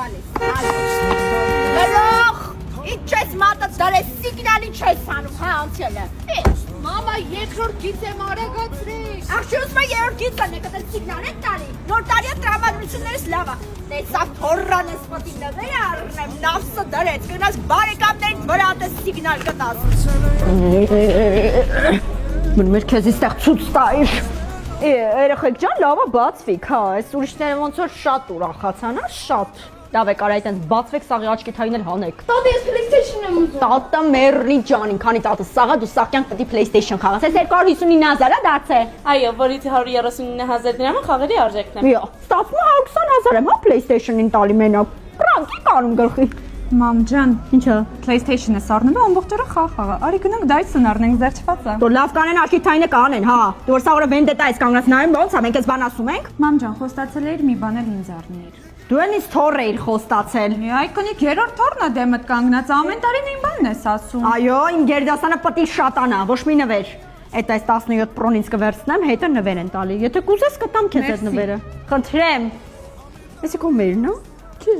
տալիս։ Գրող, ինչ ես մատը դարես, սիգնալի չես անում, հա անցյալը։ Մամա, երկրորդ գիծ եմ արագացրեք։ Աղջի ուզում է երրորդ գիծը նկատել սիգնալ են տալի։ Նոր տարիա տրամադրություններս լավ է։ Տեսավ թորրան ես պատի նվերը առնեմ, նավսը դրեց, գնաս բարեկամներին վրա տես սիգնալ կտաս։ Մեր քեզ իստեղ ցույց տայր։ Երեխեք ջան, լավա բացվիկ, հա, այս ուրիշները ոնց որ շատ ուրախացան, հա, շատ։ Լավ է կարա այտենց բացվեք սաղի աչքի թային էլ հանեք։ Տատա, ես PlayStation եմ ուզում։ Տատա մերլի ջան, ինքանի տատը սաղա դու սաղ կյանք պետք է PlayStation խաղաս։ Այս 259,000-ա դարձե։ Այո, որից 139,000 դրամը խաղերի արժեքն է։ Իա, ստացվում է 120,000 եմ, հա, PlayStation-ին տալի մենակ։ Պրանկ անում գլխի։ Մամ ջան, Ինչա։ PlayStation-ը սառնելու ամբողջ օրը խաղա։ Արի գնանք Dyson առնենք, զերծված է։ Դու լավ կանեն աչքի թայինը կանեն, հա։ Դու որ սա օրը վենդետա ես կանգնած նայում, ոնց է, մենք էս բան ասում ենք։ Մամ ջան, խոստացել էիր մի բան էլ ինձ առնեիր։ Դու են ինձ թորր էիր խոստացել։ Այկոնիկ երրորդ թորնա դեմդ կանգնած, ամեն տարի նույն բանն ես ասում։ Այո, իմ գերդասանը պետք է շատանա, ոչ մի նվեր։ Այդ այս 17 Pro-ն ինձ կվերցնեմ, հետո նվեր են տալի։ Եթե կուզես կտամ քեզ այդ նվերը։ Խնդրեմ։ Էսի կոմերն, հա։ Չի։